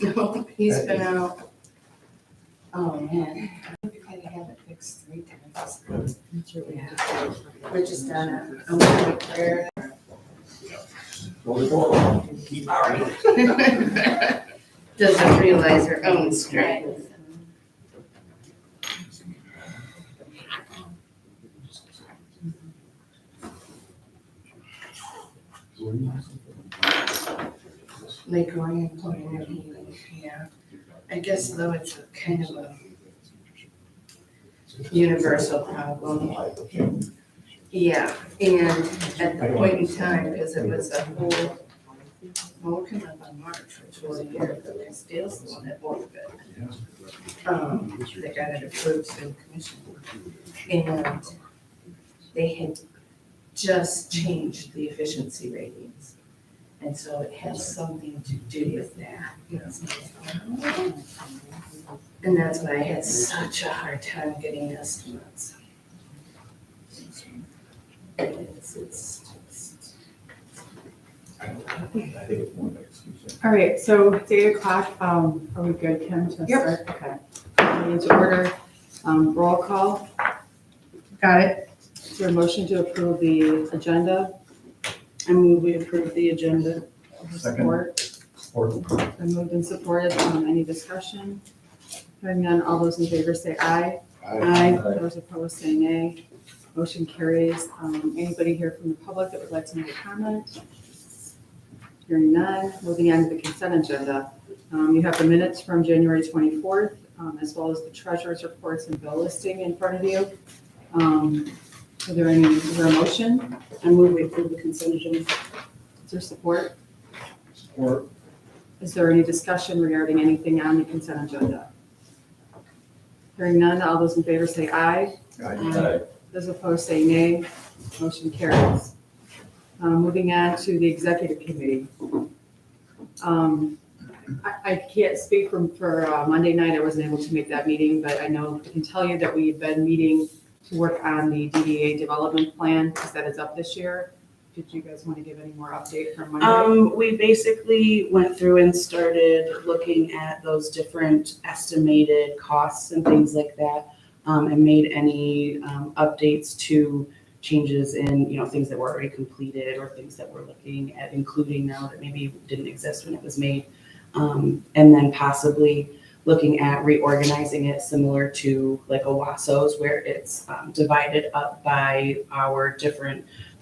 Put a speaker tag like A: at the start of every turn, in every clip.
A: No, he's been out. Oh, man. We've had to have it fixed 3 times. Yeah. We're just on a weekly prayer. Doesn't realize her own strength. Lake Oriental Wound Healing, yeah. I guess though it's a kind of a universal problem. Yeah, and at the point in time, because it was a whole, well, we're coming up on March, which was a year ago, because Dale's the one that ordered it. They got it approved through the commission. And they had just changed the efficiency ratings. And so it has something to do with that. And that's why I had such a hard time getting estimates.
B: All right, so it's 8 o'clock. Are we good, Kim, to start? Okay. Meeting to order. Roll call.
A: Got it.
B: Is there a motion to approve the agenda?
A: I move we approve the agenda.
B: Support. Been moved and supported. Any discussion? Hearing none, all those in favor say aye.
A: Aye.
B: Those opposed say nay. Motion carries. Anybody here from the public that would like to make a comment? Hearing none, moving on to the consent agenda. You have the minutes from January 24th, as well as the treasurer's reports and bill listing in front of you. Is there a motion?
A: I move we approve the consent agenda.
B: Is there support?
C: Support.
B: Is there any discussion regarding anything on the consent agenda? Hearing none, all those in favor say aye.
C: Aye.
B: Those opposed say nay. Motion carries. Moving on to the executive committee. I can't speak for Monday night. I wasn't able to make that meeting, but I know I can tell you that we've been meeting to work on the DDA development plan because that is up this year. Did you guys want to give any more update from Monday?
D: We basically went through and started looking at those different estimated costs and things like that, and made any updates to changes in, things that were already completed or things that we're looking at including now that maybe didn't exist when it was made. And then possibly looking at reorganizing it similar to like a WASO's where it's divided up by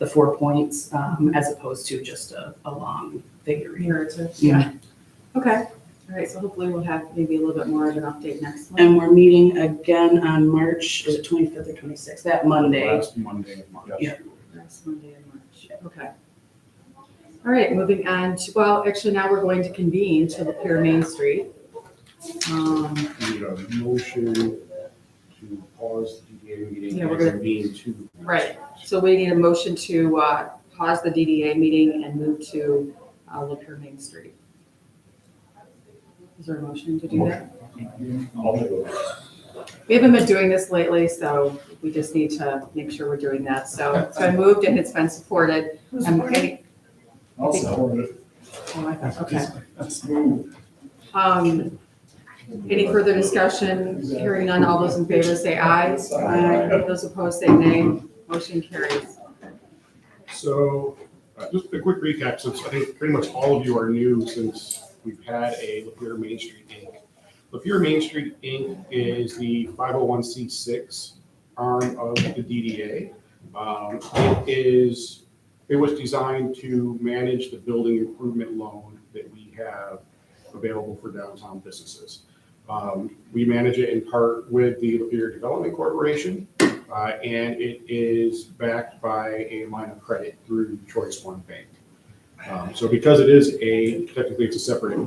D: the 4 points, as opposed to just a long figure.
B: Narrative.
D: Yeah.
B: Okay. All right. So hopefully we'll have maybe a little bit more of an update next month.
D: And we're meeting again on March, is it 25th or 26th? That Monday.
C: Last Monday of March.
D: Yeah.
B: Last Monday in March. Okay. All right, moving on to, well, actually now we're going to convene to Lapeer Main Street.
C: Need a motion to pause the DDA meeting
B: Yeah, we're
C: and
B: gonna-
C: convene to.
B: Right, so we need a motion to pause the DDA meeting and move to Lapeer Main Street. Is there a motion to do that? We haven't been doing this lately, so we just need to make sure we're doing that. So I moved and it's been supported.
C: I'll support it.
B: Oh, I thought, okay. Any further discussion? Hearing none, all those in favor say aye. Aye. Those opposed say nay. Motion carries.
C: So, just a quick recap, since I think pretty much all of you are new since we've had a Lapeer Main Street Inc. Lapeer Main Street Inc. is the 501c6 arm of the DDA. It was designed to manage the building improvement loan that we have available for downtown businesses. We manage it in part with the Lapeer Development Corporation, and it is backed by a line of credit through Choice One Bank. So because it is technically it's a separate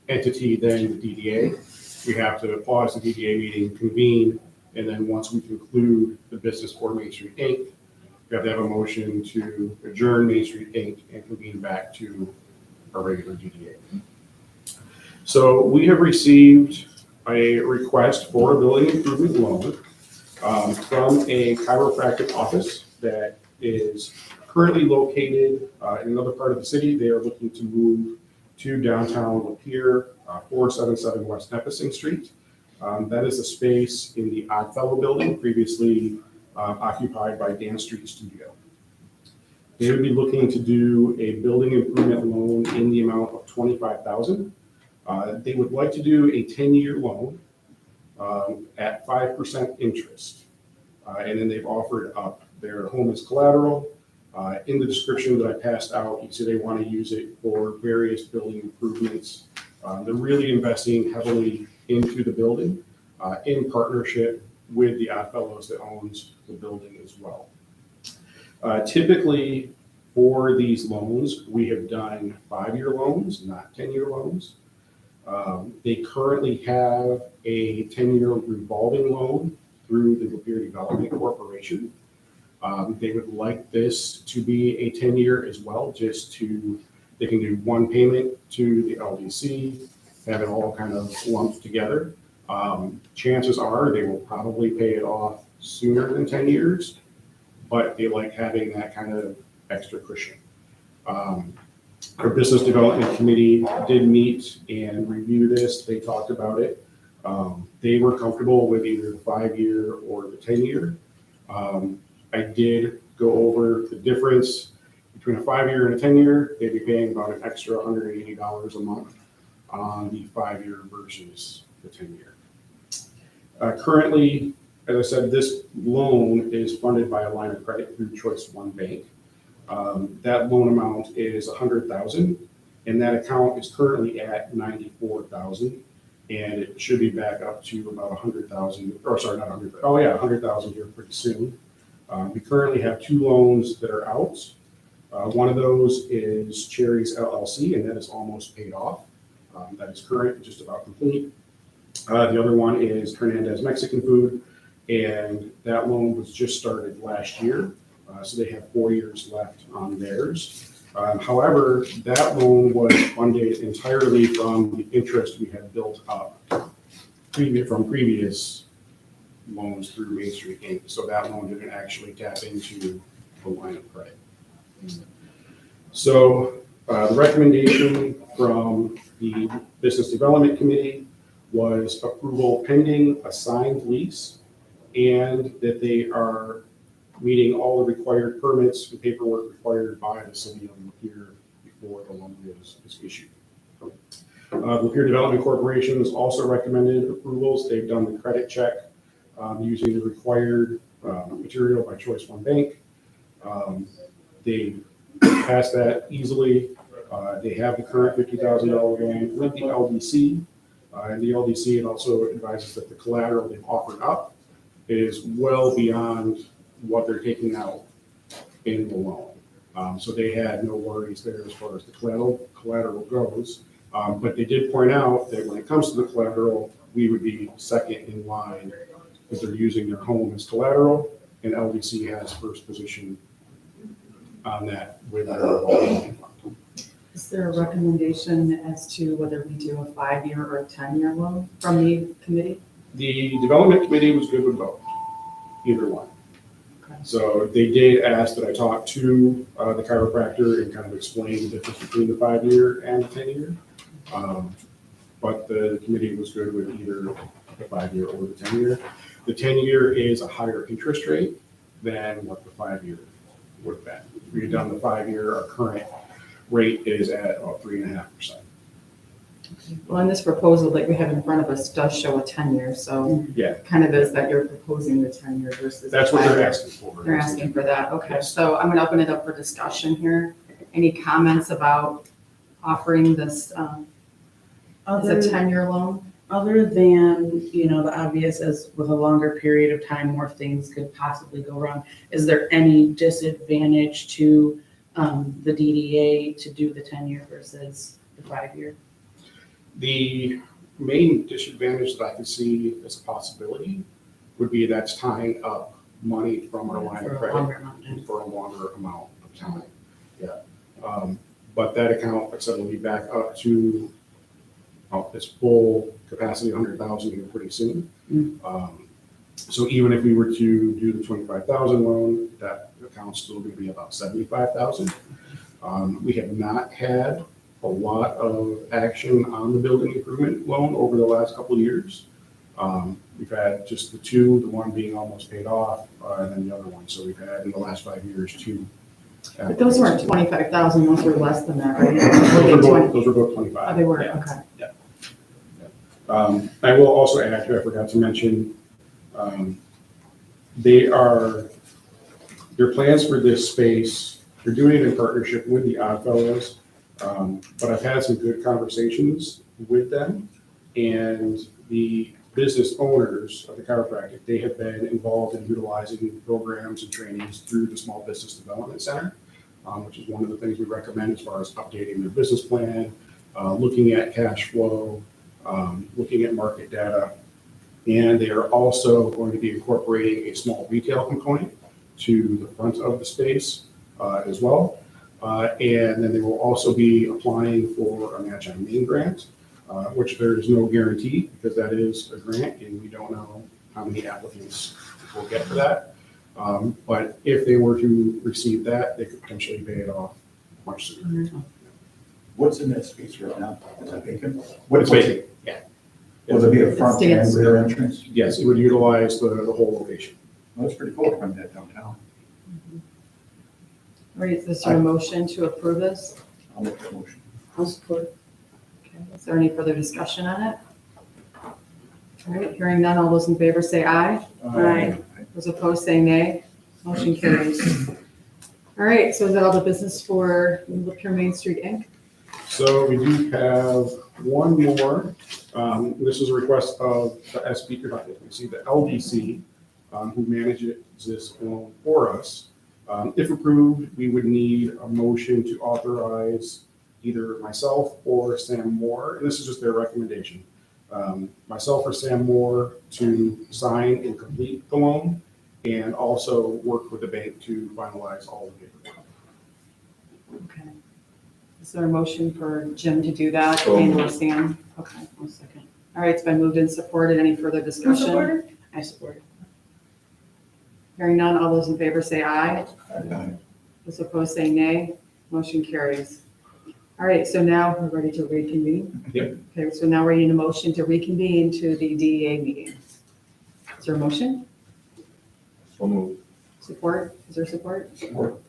C: entity than the DDA, we have to pause the DDA meeting, convene, and then once we conclude the business for Main Street Inc., we have to have a motion to adjourn Main Street Inc. and convene back to our regular DDA. So we have received a request for a building improvement loan from a chiropractic office that is currently located in another part of the city. They are looking to move to downtown Lapeer 477 West Nipissing Street. That is a space in the Oddfellow building, previously occupied by Dan Street Studio. They would be looking to do a building improvement loan in the amount of $25,000. They would like to do a 10-year loan at 5% interest. And then they've offered up their home as collateral. In the description that I passed out, you see they want to use it for various building improvements. They're really investing heavily into the building in partnership with the Oddfellows that owns the building as well. Typically, for these loans, we have done 5-year loans, not 10-year loans. They currently have a 10-year revolving loan through the Lapeer Development Corporation. They would like this to be a 10-year as well, they can do one payment to the LDC, have it all kind of lumped together. Chances are they will probably pay it off sooner than 10 years, but they like having that kind of extra cushion. Our business development committee did meet and review this. They talked about it. They were comfortable with either the 5-year or the 10-year. I did go over the difference between a 5-year and a 10-year. They'd be paying about an extra $180 a month on the 5-year versus the 10-year. Currently, as I said, this loan is funded by a line of credit through Choice One Bank. That loan amount is $100,000, and that account is currently at $94,000, and it should be back up to about $100,000, or sorry, not 100, oh yeah, $100,000 here pretty soon. We currently have 2 loans that are out. One of those is Cherries LLC, and that is almost paid off. That is current, just about complete. The other one is Hernandez Mexican Food, and that loan was just started last year. So they have 4 years left on theirs. However, that loan was funded entirely from the interest we had built up from previous loans through Main Street Inc. So that loan didn't actually tap into the line of credit. So the recommendation from the Business Development Committee was approval pending a signed lease, and that they are meeting all the required permits and paperwork required by the city of Lapeer before the loan is issued. Lapeer Development Corporation has also recommended approvals. They've done the credit check using the required material by Choice One Bank. They passed that easily. They have the current $50,000 loan with the LDC. And the LDC it also advises that the collateral they've offered up is well beyond what they're taking out in the loan. So they had no worries there as far as the collateral goes. But they did point out that when it comes to the collateral, we would be second in line because they're using their home as collateral, and LDC has first position on that with their revolving fund.
B: Is there a recommendation as to whether we do a 5-year or a 10-year loan from the committee?
C: The development committee was good with both, either one.
B: Okay.
C: So they did ask that I talk to the chiropractor and kind of explain the difference between the 5-year and the 10-year. But the committee was good with either the 5-year or the 10-year. The 10-year is a higher interest rate than what the 5-year would have been. If we had done the 5-year, our current rate is at about 3.5%.
B: Well, in this proposal that we have in front of us does show a 10-year, so
C: Yeah,
B: kind of is that you're proposing the 10-year versus.
C: that's
B: the
C: what they're
B: 5-year.
C: asking for.
B: They're asking for that, okay.
C: Yes.
B: So I'm going to open it up for discussion here. Any comments about offering this as a
D: Other
B: 10-year loan?
D: Other than, the obvious, as with a longer period of time, more things could possibly go wrong, is there any disadvantage to the DDA to do the 10-year versus the 5-year?
C: The main disadvantage that I can see as a possibility would be that's tying up money from our line
D: For
C: of
D: a longer
C: credit
D: amount of time.
C: for a longer amount of time. Yeah. But that account, like I said, will be back up to its full capacity, 100,000 here pretty soon. So even if we were to do the 25,000 loan, that account's still going to be about 75,000. We have not had a lot of action on the building improvement loan over the last couple of years. We've had just the two, the one being almost paid off, and then the other one. So we've had in the last 5 years, two.
B: But those weren't 25,000, those were less than that, right?
C: Those were both 25.
B: Oh, they were,
C: Yeah.
B: okay.
C: I will also add, I forgot to mention, their plans for this space, they're doing it in partnership with the Oddfellows. But I've had some good conversations with them, and the business owners of the chiropractic, they have been involved in utilizing programs and trainings through the Small Business Development Center, which is one of the things we recommend as far as updating their business plan, looking at cash flow, looking at market data. And they are also going to be incorporating a small retail component to the front of the space as well. And then they will also be applying for a match on main grant, which there is no guarantee because that is a grant and we don't know how many applicants will get for that. But if they were to receive that, they could potentially pay it off much sooner.
E: What's in that space right now? Is that vacant?
C: It's vacant, yeah.
E: Will there be a front and
B: stands.
E: rear entrance?
C: Yes, it would utilize the whole location.
E: Well, that's pretty cool from that downtown.
B: All right, is there a motion to approve this?
E: I'll make that motion.
D: I'll support.
B: Okay, is there any further discussion on it? All right, hearing none, all those in favor say aye.
D: Aye.
B: Those opposed say nay. Motion carries. All right, so is that all the business for Lapeer Main Street Inc.?
C: So we do have one more. This is a request of the SB, the LDC, who manages this loan for us. If approved, we would need a motion to authorize either myself or Sam Moore, and this is just their recommendation. Myself or Sam Moore to sign and complete the loan and also work with the bank to finalize all the paperwork.
B: Okay. Is there a motion for Jim to do that
E: So
B: and or
E: moved.
B: Sam? Okay.
D: One second.
B: All right, it's been moved and supported. Any further discussion?
D: I support.
B: Hearing none, all those in favor say aye.
E: Aye.
B: Those opposed say nay. Motion carries. All right, so now we're ready to reconvene.
C: Yep.
B: Okay, so now we're in a motion to reconvene to the DEA meeting. Is there a motion?
E: So moved.
B: Support? Is there support?
E: Support.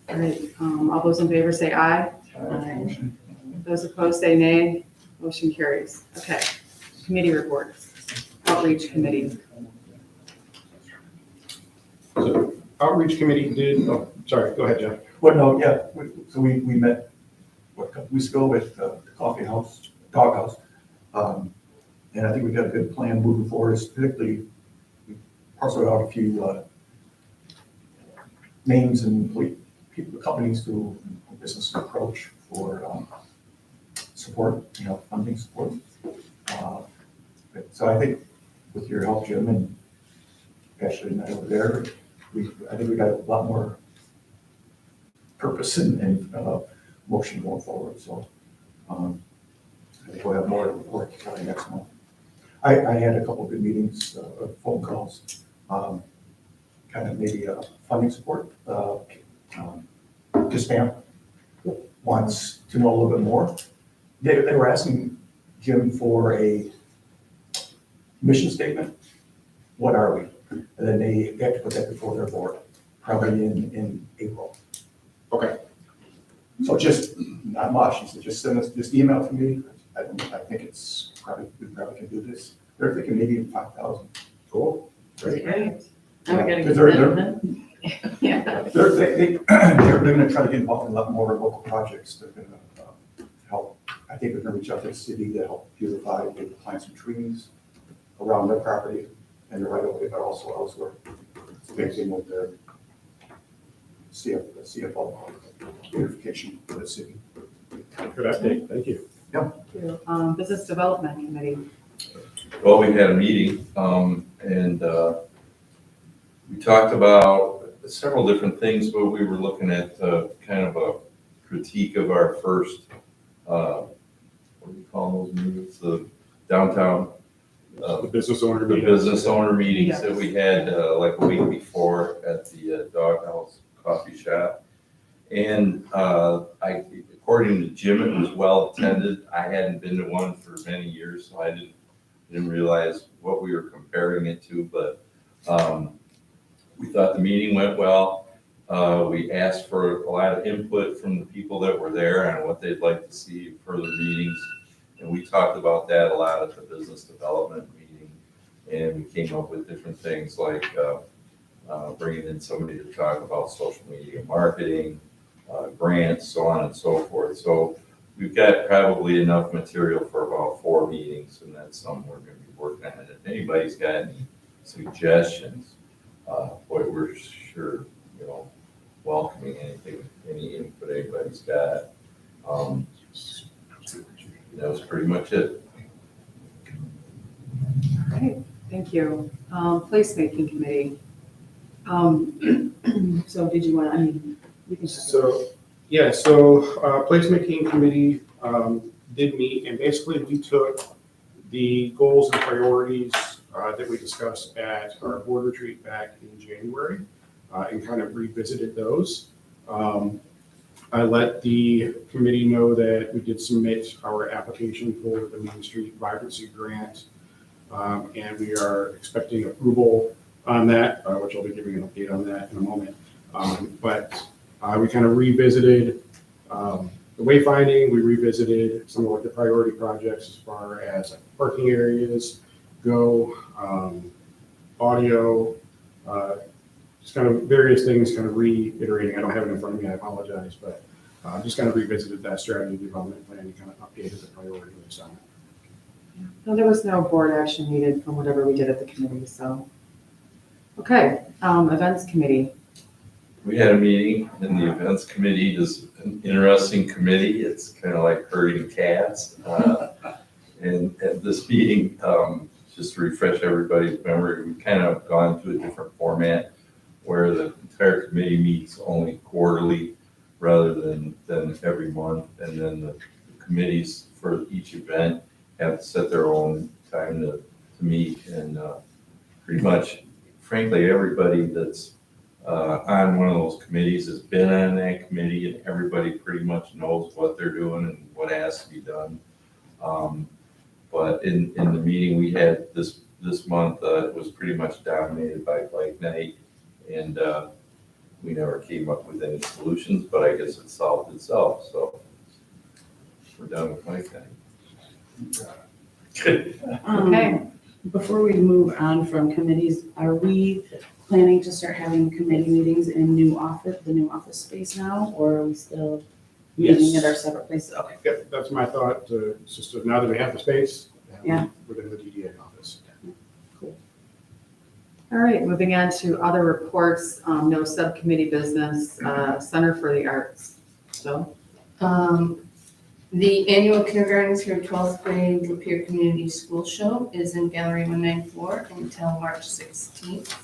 B: All right, all those in favor say aye.
E: Aye.
B: Those opposed say nay. Motion carries. Okay, committee reports. Outreach committee.
C: So outreach committee did, oh, sorry, go ahead, Jeff.
E: Well, no, yeah, so we met, what, a couple weeks ago with the coffee house, dog house. And I think we got a good plan moving forward, particularly we parceled out a few names and people, companies to business approach for support, funding support. So I think with your help, Jim, and Ashley and I over there, I think we got a lot more purpose and motion going forward. So I think we'll have more to report next month. I had a couple of good meetings, phone calls, kind of maybe funding support. Hispanic wants to know a little bit more. They were asking Jim for a mission statement. What are we? And then they have to put that before their board, probably in April.
C: Okay.
E: So just not much. He said, just send us, just email to me. I think it's probably, we probably can do this. They're thinking maybe 5,000.
C: Cool.
B: Great. Now we gotta
E: Yeah,
B: get
E: 'cause they're-
B: that. Yeah.
E: They're going to try to get involved in a lot more local projects. They're going to help. I think they're going to reach out to the city to help beautify, maybe plant some trees around their property and the right of way, but also elsewhere. It's a big thing with their CFO beautification for the city.
C: Good update, thank you.
B: Business development committee.
F: Well, we had a meeting, and we talked about several different things, but we were looking at kind of a critique of our first, what do you call those meetings? The downtown,
C: The business owner
F: the
C: meeting.
F: business owner meetings that we had like a week before at the Doghouse Coffee Shop. And I according to Jim, it was well attended. I hadn't been to one for many years, so I didn't realize what we were comparing it to, but we thought the meeting went well. We asked for a lot of input from the people that were there on what they'd like to see in further meetings. And we talked about that a lot at the business development meeting. And we came up with different things like bringing in somebody to talk about social media marketing, grants, so on and so forth. So we've got probably enough material for about 4 meetings, and that's something we're going to be working on. And if anybody's got any suggestions, boy, we're sure, welcoming anything, any input anybody's got. That was pretty much it.
B: All right, thank you. Placemaking committee. So did you want, you can.
C: So placemaking committee did meet, and basically we took the goals and priorities that we discussed at our board retreat back in January and kind of revisited those. I let the committee know that we did submit our application for the Main Street Vibrancy Grant, and we are expecting approval on that, which I'll be giving an update on that in a moment. But we kind of revisited the wayfinding. We revisited some of the priority projects as far as parking areas go, audio, just kind of various things, kind of reiterating. I don't have it in front of me, I apologize, but just kind of revisited that strategy development plan and kind of updated the priority list on it.
B: No, there was no board action needed from whatever we did at the committee, so. Okay, events committee.
F: We had a meeting, and the events committee is an interesting committee. It's kind of like herding cats. And at this meeting, just to refresh everybody's memory, we've kind of gone to a different format where the entire committee meets only quarterly rather than every month. And then the committees for each event have to set their own time to meet. And pretty much, frankly, everybody that's on one of those committees has been on that committee, and everybody pretty much knows what they're doing and what has to be done. But in the meeting we had this month, it was pretty much dominated by bike night, and we never came up with any solutions, but I guess it solved itself, so we're done with bike night.
B: Okay,
D: Before we move on from committees, are we planning to start having committee meetings in the new office space now, or are we still meeting at our separate places? Okay.
C: Yep, that's my thought, it's just now that we have the space,
D: Yeah.
C: within the DDA office.
B: all right, moving on to other reports, no subcommittee business, Center for the Arts. So,
A: The annual kindergarten through 12th grade Lapeer Community School Show is in Gallery 194 until March 16th.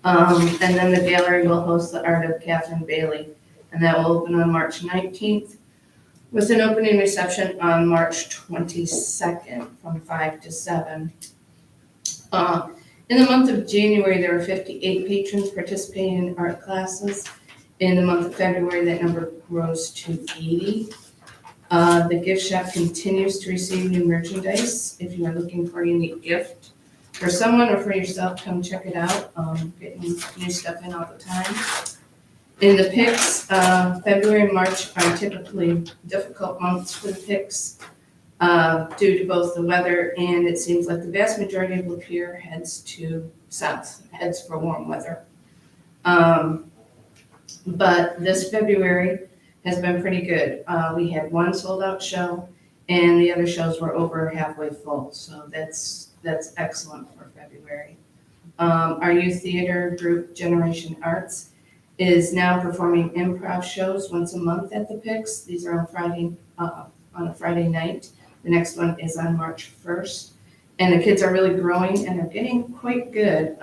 A: And then the gallery will host the Art of Catherine Bailey, and that will open on March 19th with an opening reception on March 22nd from 5 to 7. In the month of January, there were 58 patrons participating in art classes. In the month of February, that number rose to 80. The gift shop continues to receive new merchandise. If you are looking for a unique gift for someone or for yourself, come check it out. Getting new stuff in all the time. In the picks, February and March are typically difficult months for the picks due to both the weather, and it seems like the vast majority of Lapeer heads to south, heads for warm weather. But this February has been pretty good. We had one sold out show, and the other shows were over halfway full, so that's excellent for February. Our youth theater group, Generation Arts, is now performing improv shows once a month at the Picks. These are on a Friday night. The next one is on March 1st. And the kids are really growing and they're getting quite good.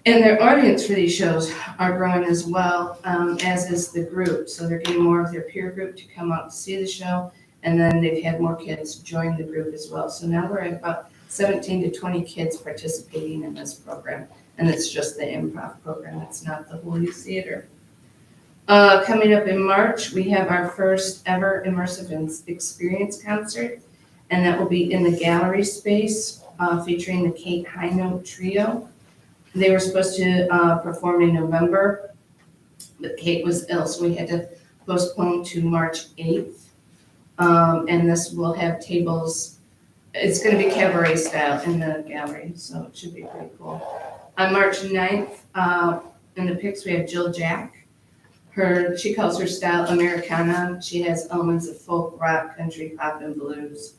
A: And their audience for these shows are growing as well, as is the group. So they're getting more of their peer group to come out to see the show. And then they've had more kids join the group as well. So now we're at about 17 to 20 kids participating in this program. And it's just the improv program. It's not the whole youth theater. Coming up in March, we have our first ever immersive experience concert, and that will be in the gallery space, featuring the Kate High Note Trio. They were supposed to perform in November, but Kate was ill, so we had to postpone to March 8th. And this will have tables, it's gonna be cabaret style in the gallery, so it should be pretty cool. On March 9th, in the pics, we have Jill Jack. She calls her style Americana. She has elements of folk, rock, country, pop, and blues.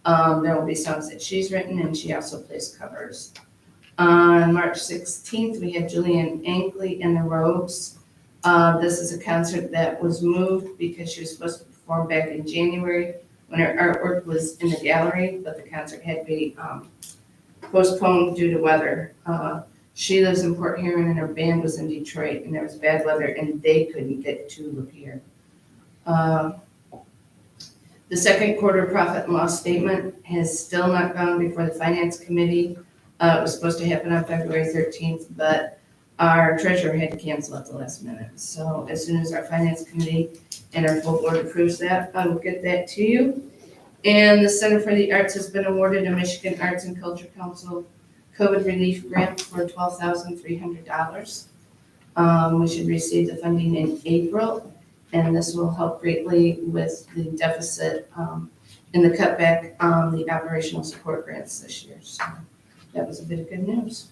A: There will be songs that she's written, and she also plays covers. On March 16th, we have Julian Ankley and the Rogues. This is a concert that was moved because she was supposed to perform back in January when her artwork was in the gallery, but the concert had to be postponed due to weather. She lives in Port Huron and her band was in Detroit, and there was bad weather and they couldn't get to Lapeer. The second quarter profit and loss statement has still not gone before the finance committee. It was supposed to happen on February 13th, but our treasurer had to cancel at the last minute. So as soon as our finance committee and our full board approves that, I will get that to you. And the Center for the Arts has been awarded a Michigan Arts and Culture Council COVID relief grant for $12,300. We should receive the funding in April, and this will help greatly with the deficit and the cutback on the operational support grants this year. So that was a bit of good news.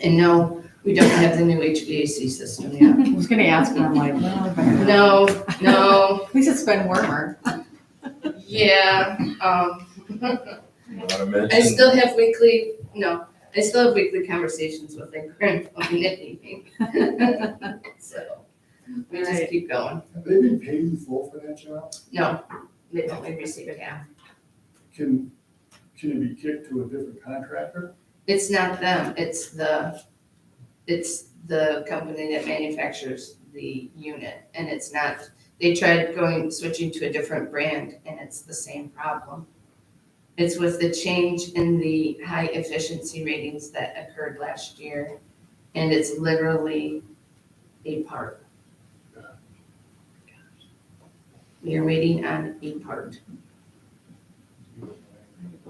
A: And no, we don't have the new HVAC system yet.
B: I was gonna ask, and I'm like, well,
A: No,
B: at least it's been warmer.
A: yeah.
F: You wanna mention?
A: I still have weekly conversations with the current meeting. So we just
B: Right.
A: keep going.
G: Have they been paid in full for that job?
A: No, they've only received half.
G: Can it be kicked to a different contractor?
A: It's not them, it's the company that manufactures the unit, and it's not, they tried switching to a different brand, and it's the same problem. It's with the change in the high efficiency ratings that occurred last year, and it's literally a part. We are waiting on a part.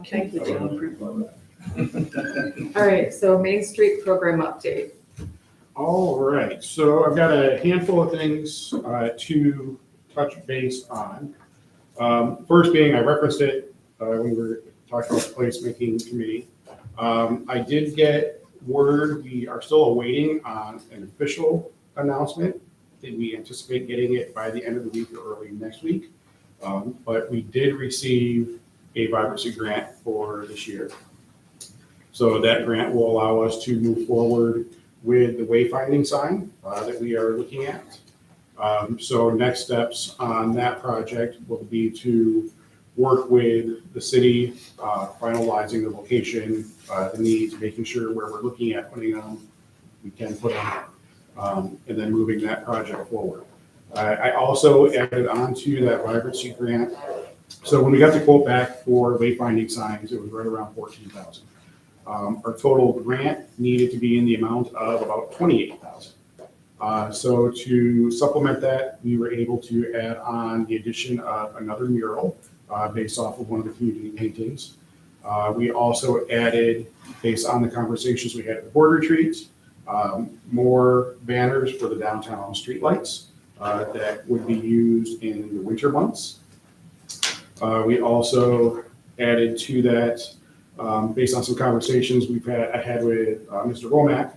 B: Thank you, Jill. All right, so Main Street program update.
C: All right, so I've got a handful of things to touch base on. First being, I referenced it when we were talking about the placemaking committee. I did get word, we are still awaiting on an official announcement. Did we anticipate getting it by the end of the week or early next week? But we did receive a vibrancy grant for this year. So that grant will allow us to move forward with the wayfinding sign that we are looking at. So next steps on that project will be to work with the city, finalizing the location, the needs, making sure where we're looking at putting them, we can put them, and then moving that project forward. I also added on to that vibrancy grant. So when we got the quote back for wayfinding signs, it was right around $14,000. Our total grant needed to be in the amount of about $28,000. So to supplement that, we were able to add on the addition of another mural based off of one of the community paintings. We also added, based on the conversations we had at the board retreats, more banners for the downtown streetlights that would be used in the winter months. We also added to that, based on some conversations I had with Mr. Womack,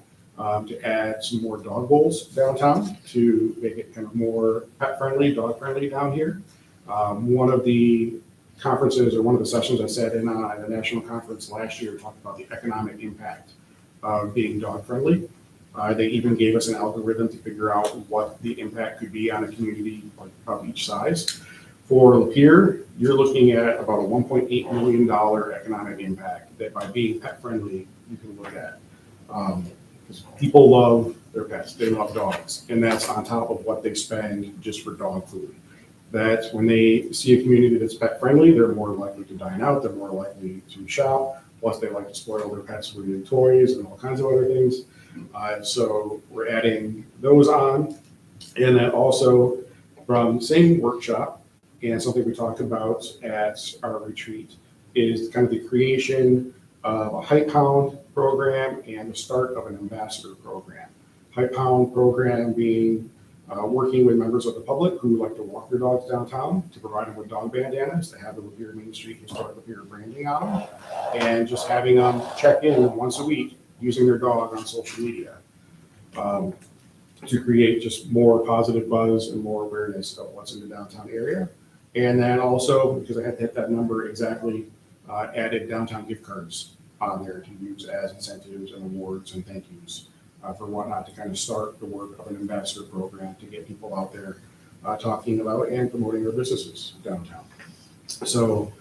C: to add some more dog bowls downtown to make it kind of more pet friendly, dog friendly down here. One of the conferences or one of the sessions I sat in on at the national conference last year talked about the economic impact of being dog friendly. They even gave us an algorithm to figure out what the impact could be on a community of each size. For Lapeer, you're looking at about a $1.8 million economic impact that by being pet friendly, you can look at. Because people love their pets, they love dogs, and that's on top of what they spend just for dog food. That when they see a community that's pet friendly, they're more likely to dine out, they're more likely to shop, plus they like to spoil their pets with new toys and all kinds of other things. So we're adding those on. And then also from the same workshop, and something we talked about at our retreat, is kind of the creation of a Hype Hound program and the start of an ambassador program. Hype Hound program being working with members of the public who like to walk their dogs downtown, to provide them with dog bandanas, to have the Lapeer Main Street Historic Lapeer branding on them, and just having them check in once a week using their dog on social media to create just more positive buzz and more awareness of what's in the downtown area. And then also, because I had to hit that number exactly, added downtown gift cards on there to use as incentives and awards and thank yous for whatnot, to kind of start the work of an ambassador program to get people out there talking about and promoting their businesses downtown. So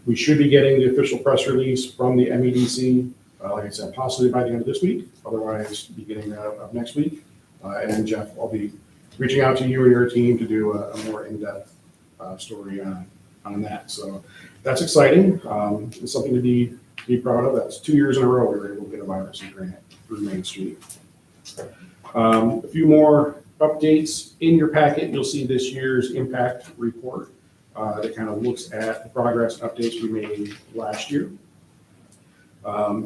C: we should be getting the official press release from the MEDC, like I said, possibly by the end of this week, otherwise beginning of next week. And Jeff, I'll be reaching out to you and your team to do a more in-depth story on that. So that's exciting. It's something to be proud of. That's 2 years in a row we were able to get a virus grant through Main Street. A few more updates in your packet. You'll see this year's impact report that kind of looks at the progress and updates we made last year.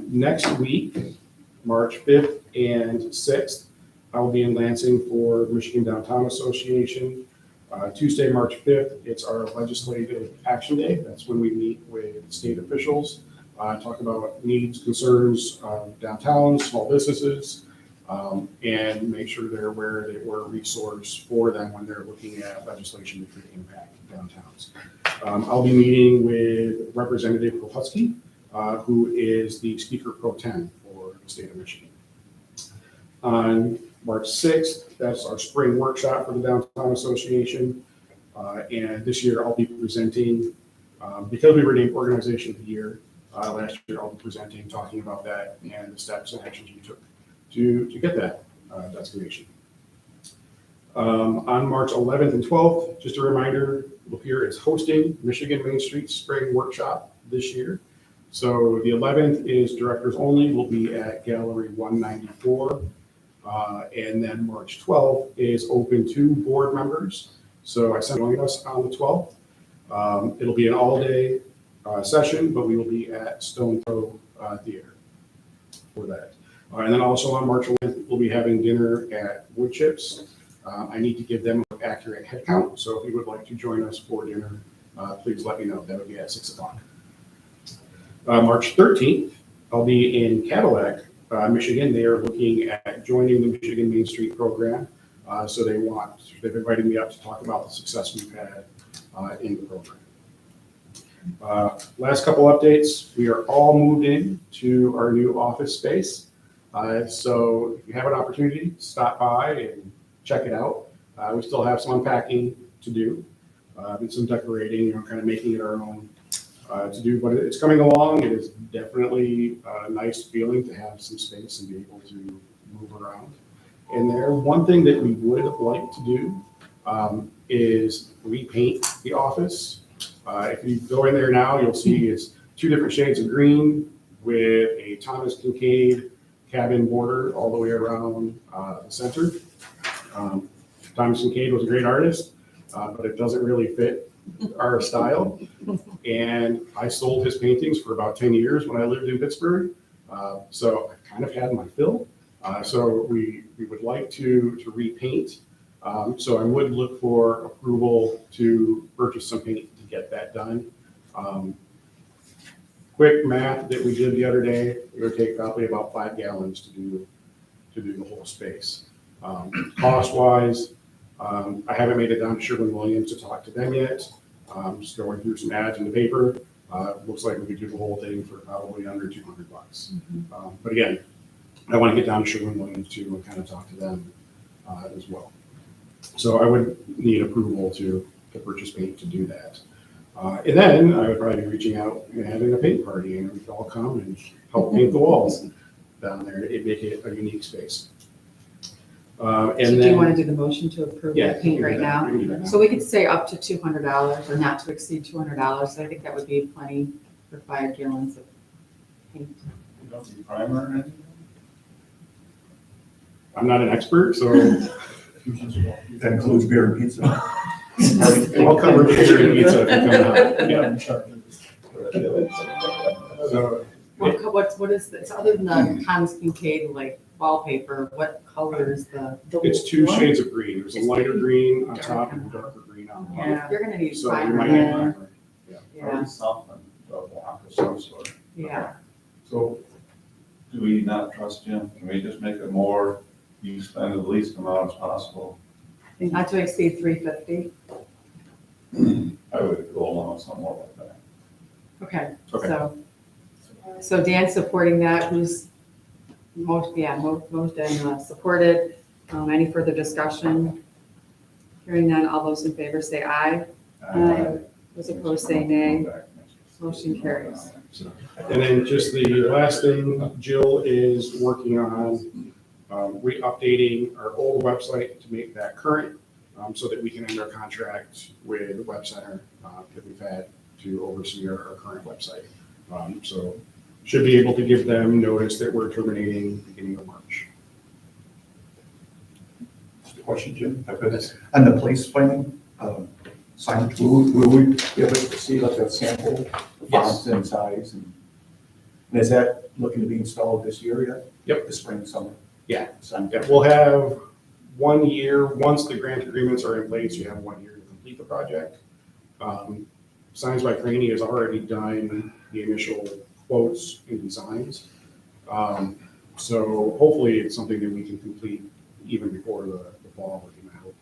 C: Next week, March 5th and 6th, I will be in Lansing for Michigan Downtown Association. Tuesday, March 5th, it's our legislative action day. That's when we meet with state officials, talk about needs, concerns of downtown, small businesses, and make sure they're aware that we're a resource for them when they're looking at legislation to create impact downtowns. I'll be meeting with Representative Kohutski, who is the Speaker Pro Tem for the state of Michigan. On March 6th, that's our spring workshop for the Downtown Association. And this year I'll be presenting, because we were named Organization of the Year last year, I'll be presenting, talking about that and the steps and actions we took to get that designation. On March 11th and 12th, just a reminder, Lapeer is hosting Michigan Main Street Spring Workshop this year. So the 11th is directors only, will be at Gallery 194. And then March 12th is open to board members. So I sent join us on the 12th. It'll be an all-day session, but we will be at Stone Throw Theater for that. And then also on March 11th, we'll be having dinner at Wood Chips. I need to give them an accurate head count. So if you would like to join us for dinner, please let me know. That would be at 6 o'clock. March 13th, I'll be in Cadillac, Michigan. They are looking at joining the Michigan Main Street program. So they've invited me up to talk about the success we've had in the program. Last couple updates. We are all moved in to our new office space. So if you have an opportunity, stop by and check it out. We still have some unpacking to do and some decorating, kind of making it our own to do, but it's coming along. It is definitely a nice feeling to have some space and be able to move around in there. One thing that we would like to do is repaint the office. If you go in there now, you'll see it's 2 different shades of green with a Thomas Kincaid cabin border all the way around the center. Thomas Kincaid was a great artist, but it doesn't really fit our style. And I sold his paintings for about 10 years when I lived in Pittsburgh. So I kind of had my fill. So we would like to repaint. So I would look for approval to purchase some paint to get that done. Quick math that we did the other day, it would take probably about 5 gallons to do the whole space. Cost wise, I haven't made it down to Sherwin-Williams to talk to them yet. Just going through some ads in the paper. Looks like we could do the whole thing for probably under $200. But again, I want to get down to Sherwin-Williams too and kind of talk to them as well. So I would need approval to purchase paint to do that. And then I would probably be reaching out and having a paint party, and we could all come and help paint the walls down there to make it a unique space.
B: So do you want to do the motion to approve
C: Yeah,
B: the paint right now?
C: we can do that.
B: So we could say up to $200 or not to exceed $200. So I think that would be plenty for 5 gallons of paint.
G: You don't do primer or anything?
C: I'm not an expert, so
E: That includes beer and pizza.
C: I'll cover beer and pizza if you come out. Yeah. So,
B: What is this, other than the Thomas Kincaid like wallpaper, what color is the?
C: it's two shades of green. There's a lighter green on top and a darker green on the bottom.
B: Yeah, you're gonna need
C: So you
B: fiber,
C: might
B: yeah,
C: need primer.
B: yeah,
G: Something, a block of some sort.
B: yeah.
G: So, do we not trust Jim? Can we just make it more, you spend the least amount as possible?
B: Not to exceed 350,
G: I would go along with something more like that.
B: okay,
C: Okay.
B: so Dan's supporting that, who's most and supported. Any further discussion? Hearing none, all those in favor say aye. Aye. Those opposed say nay. Motion carries.
C: And then just the last thing, Jill is working on re-updating our old website to make that current, so that we can end our contract with Web Center that we've had to oversee our current website. So should be able to give them notice that we're terminating beginning of March.
E: Just a question, Jim. On the place finding, signage, will we be able to see like a sample fonts and size? And is that looking to be installed this year yet?
C: Yep.
E: The spring, summer?
C: Yeah.
E: Sign.
C: Yeah, we'll have 1 year, once the grant agreements are in place, you have 1 year to complete the project. Signs by Craney has already done the initial quotes and designs. So hopefully it's something that we can complete even before the fall, looking out.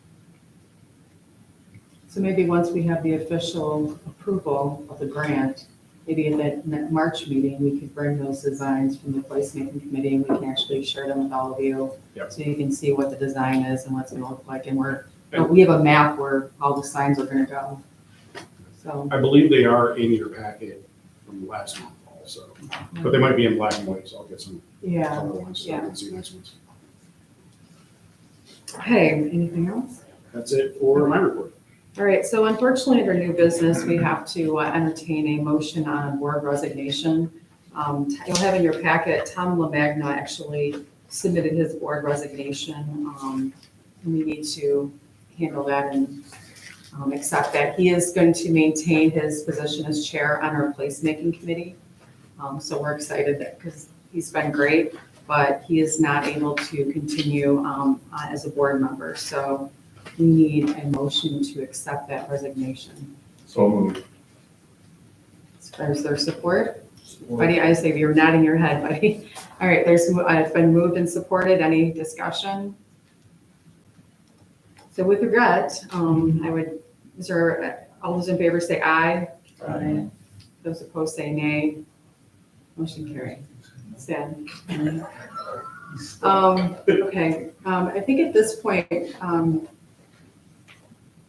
B: So maybe once we have the official approval of the grant, maybe in that March meeting, we could bring those designs from the placemaking committee and we can actually share them with all of you.
C: Yep.
B: So you can see what the design is and what's gonna look like, and we have a map where all the signs are gonna go. So,
C: I believe they are in your packet from last month also, but they might be in black and white, so I'll get some
B: yeah.
C: color ones so you
B: yeah.
C: can see nice ones.
B: Okay, anything else?
C: That's it for my report.
B: All right, so unfortunately, under new business, we have to entertain a motion on board resignation. You'll have in your packet, Tom LaMagna actually submitted his board resignation. And we need to handle that and accept that. He is going to maintain his position as chair on our placemaking committee. So we're excited that, because he's been great, but he is not able to continue as a board member. So we need a motion to accept that resignation.
G: So moved.
B: Is there support? Buddy, I say you're nodding your head, buddy. All right, it's been moved and supported. Any discussion? So with regret, all those in favor say aye.
E: Aye.
B: Those opposed say nay. Motion carried. Stan. Okay, I think at this point,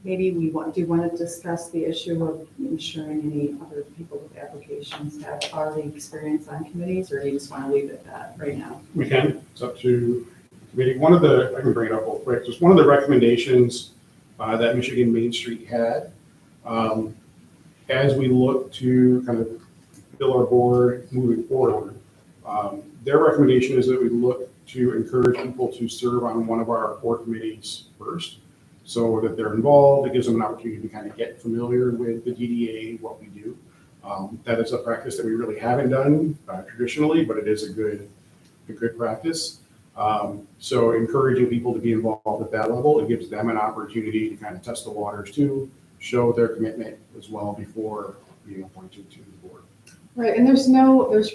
B: maybe do you want to discuss the issue of ensuring any other people with applications have already experience on committees, or do you just want to leave it at that right now?
C: We can, it's up to committee. I can bring it up real quick, just one of the recommendations that Michigan Main Street had, as we look to kind of fill our board moving forward, their recommendation is that we look to encourage people to serve on one of our board committees first, so that they're involved. It gives them an opportunity to kind of get familiar with the DDA, what we do. That is a practice that we really haven't done traditionally, but it is a good practice. So encouraging people to be involved at that level, it gives them an opportunity to kind of test the waters too, show their commitment as well before being appointed to the board.
B: Right, and there's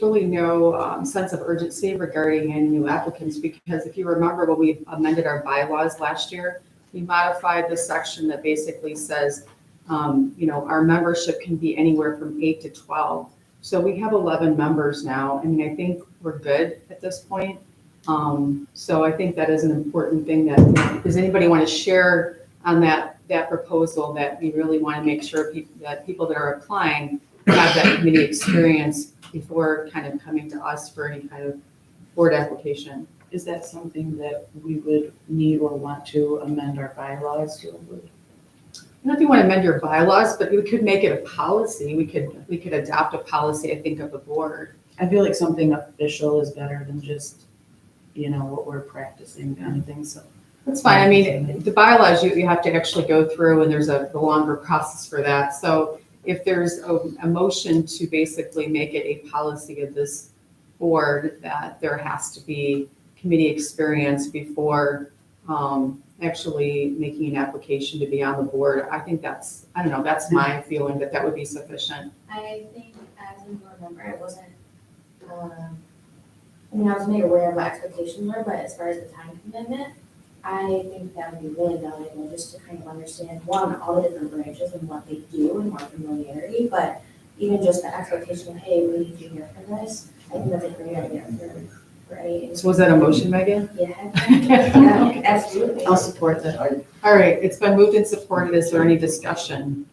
B: really no sense of urgency regarding any new applicants, because if you remember when we amended our bylaws last year, we modified the section that basically says, our membership can be anywhere from 8 to 12. So we have 11 members now. I mean, I think we're good at this point. So I think that is an important thing that, does anybody want to share on that proposal, that we really want to make sure that people that are applying have that committee experience before kind of coming to us for any kind of board application?
D: Is that something that we would need or want to amend our bylaws to?
B: I don't know if you want to amend your bylaws, but we could make it a policy. We could adopt a policy, I think, of the board.
D: I feel like something official is better than just, what we're practicing kind of thing. So
B: That's fine. I mean, the bylaws, you have to actually go through and there's the longer process for that. So if there's a motion to basically make it a policy of this board that there has to be committee experience before actually making an application to be on the board, I think that's, I don't know, that's my feeling that that would be sufficient.
H: I think as a board member, it wasn't, I mean, I was made aware of what expectations were, but as far as the time commitment, I think that would be really valuable just to kind of understand, one, all the different branches and what they do and more familiarity, but even just the expectation of, hey, we need to hear from this. I think that's a great idea for any.
B: So was that a motion, Megan?
H: Yeah, absolutely.
B: I'll support that. All right, it's been moved and supported. Is there any discussion?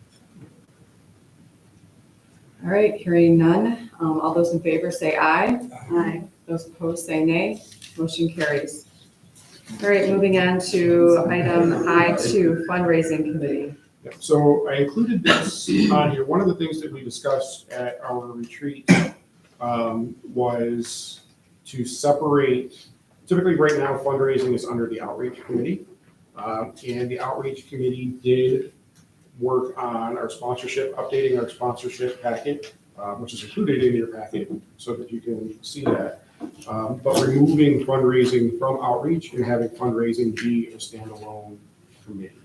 B: All right, hearing none. All those in favor say aye. Aye. Those opposed say nay. Motion carries. All right, moving on to item I2, fundraising committee.
C: Yeah, so I included this on here. One of the things that we discussed at our retreat was to separate, typically right now fundraising is under the outreach committee. And the outreach committee did work on our sponsorship, updating our sponsorship packet, which is included in your packet so that you can see that. But removing fundraising from outreach and having fundraising be a standalone committee.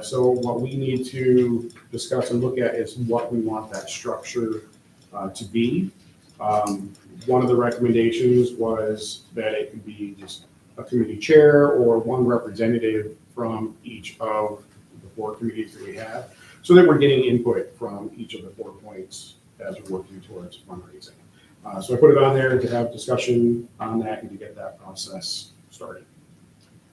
C: So what we need to discuss and look at is what we want that structure to be. One of the recommendations was that it could be just a committee chair or one representative from each of the 4 committees that we have, so that we're getting input from each of the 4 points as we're working towards fundraising. So I put it on there to have discussion on that and to get that process started.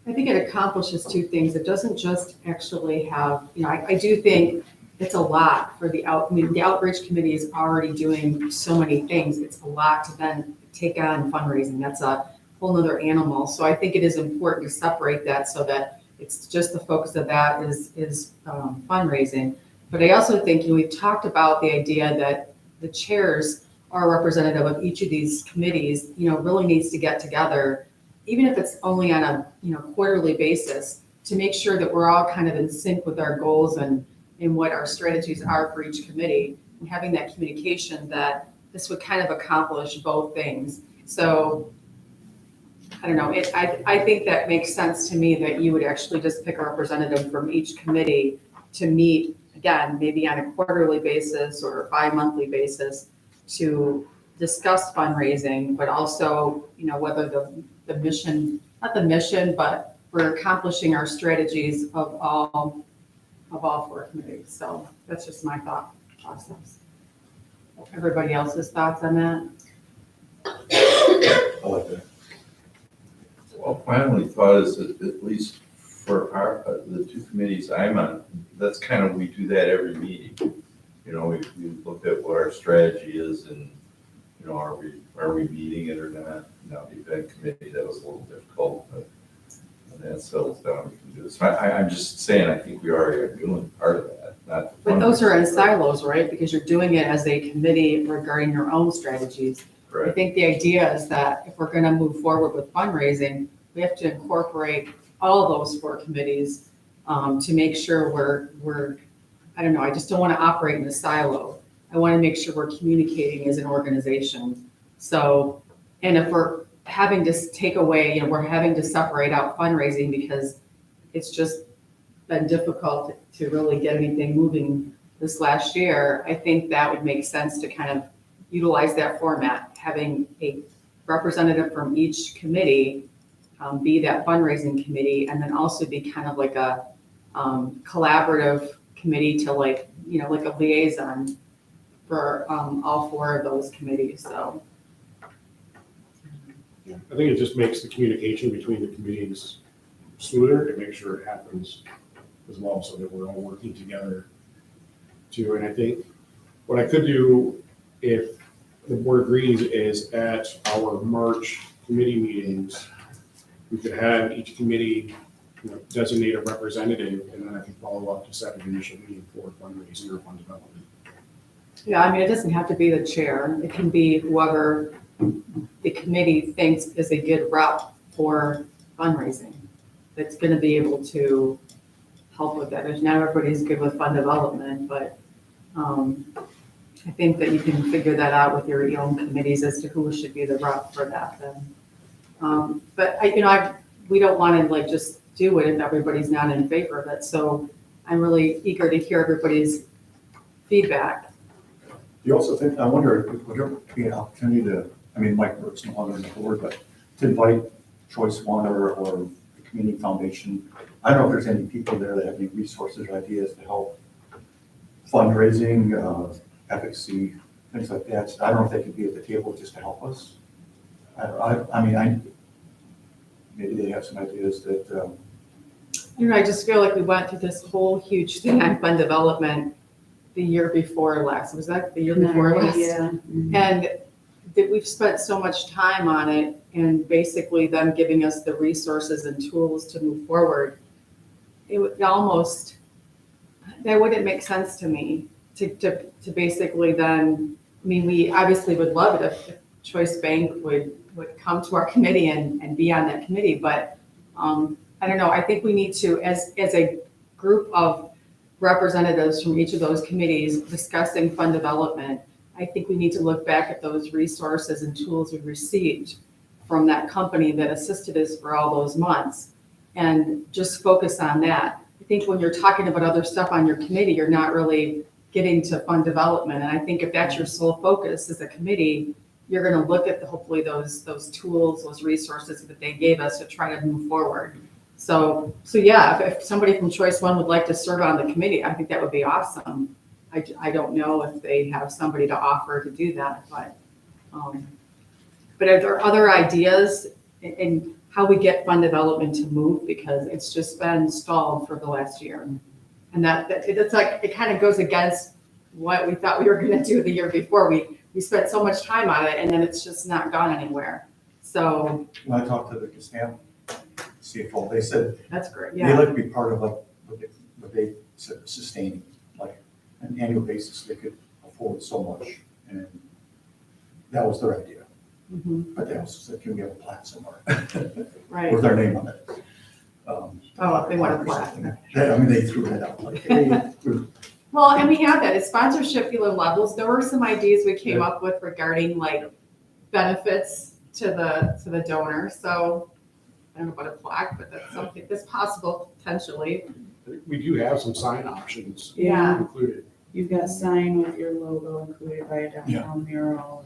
B: I think it accomplishes 2 things. It doesn't just actually have, I do think it's a lot for the outreach committee is already doing so many things. It's a lot to then take on fundraising. That's a whole nother animal. So I think it is important to separate that so that it's just the focus of that is fundraising. But I also think we've talked about the idea that the chairs are representative of each of these committees, really needs to get together, even if it's only on a, quarterly basis, to make sure that we're all kind of in sync with our goals and what our strategies are for each committee, and having that communication that this would kind of accomplish both things. So I don't know, I think that makes sense to me that you would actually just pick a representative from each committee to meet, again, maybe on a quarterly basis or a bi-monthly basis to discuss fundraising, but also, whether the mission, not the mission, but we're accomplishing our strategies of all 4 committees. So that's just my thought process. Everybody else's thoughts on that?
E: I like that.
F: Well, my only thought is that at least for the 2 committees I'm on, that's kind of, we do that every meeting. We looked at what our strategy is and, are we meeting it or not? Now, the event committee, that was a little difficult, but when that settles down, we can do this. I'm just saying, I think we already are doing part of that, not.
B: But those are in silos, right? Because you're doing it as a committee regarding your own strategies. I
F: Correct.
B: think the idea is that if we're gonna move forward with fundraising, we have to incorporate all those 4 committees to make sure we're, I don't know, I just don't wanna operate in a silo. I wanna make sure we're communicating as an organization. So, and if we're having to take away, we're having to separate out fundraising because it's just been difficult to really get anything moving this last year, I think that would make sense to kind of utilize that format, having a representative from each committee be that fundraising committee, and then also be kind of like a collaborative committee to like a liaison for all 4 of those committees. So
C: I think it just makes the communication between the committees smoother and make sure it happens as well, so that we're all working together too. And I think what I could do, if the board agrees, is at our March committee meetings, we could have each committee designate a representative, and then I can follow up to set an initial meeting for fundraising or fund development.
B: yeah, I mean, it doesn't have to be the chair. It can be whoever the committee thinks is a good rep for fundraising. that's gonna be able to help with that. There's not everybody's good with fund development, but, I think that you can figure that out with your own committees as to who should be the rep for that then. But we don't want to like just do it if everybody's not in favor of it. So I'm really eager to hear everybody's feedback.
E: You also think, I wonder, would there be an opportunity to, I mean, Mike Burke's no longer on the board, but to invite Choice One or the Community Foundation? I don't know if there's any people there that have any resources or ideas to help fundraising, advocacy, things like that. So I don't know if they could be at the table just to help us. Maybe they have some ideas that,
B: I just feel like we went through this whole huge thing on fund development the year before last. Was that the year before last?
D: Yeah.
B: And that we've spent so much time on it and basically them giving us the resources and tools to move forward. It would almost, that wouldn't make sense to me to basically then, we obviously would love it if Choice Bank would come to our committee and be on that committee, but I don't know, I think we need to, as a group of representatives from each of those committees discussing fund development, I think we need to look back at those resources and tools we received from that company that assisted us for all those months and just focus on that. I think when you're talking about other stuff on your committee, you're not really getting to fund development. And I think if that's your sole focus as a committee, you're going to look at hopefully those tools, those resources that they gave us to try to move forward. So yeah, if somebody from Choice One would like to serve on the committee, I think that would be awesome. I don't know if they have somebody to offer to do that, but are there other ideas in how we get fund development to move? Because it's just been stalled for the last year. And it's like, it kind of goes against what we thought we were going to do the year before. We spent so much time on it and then it's just not gone anywhere. So
E: when I talked to the Gestamp CFO, they said
B: that's great.
E: they'd
B: Yeah.
E: like to be part of what they said sustaining, like an annual basis, they could afford so much. And that was their idea.
B: Mhm.
E: But they also said, can we have a plaque somewhere
B: Right.
E: with our name on it?
B: Oh, they want a plaque.
E: They threw that out, like, hey,
B: Well, and we have that. It's sponsorship levels. There were some ideas we came up with regarding like benefits to the donor. So I don't know about a plaque, but that's something that's possible potentially.
C: We do have some sign options
B: Yeah.
C: included.
D: You've got sign with your logo included by a downtown mural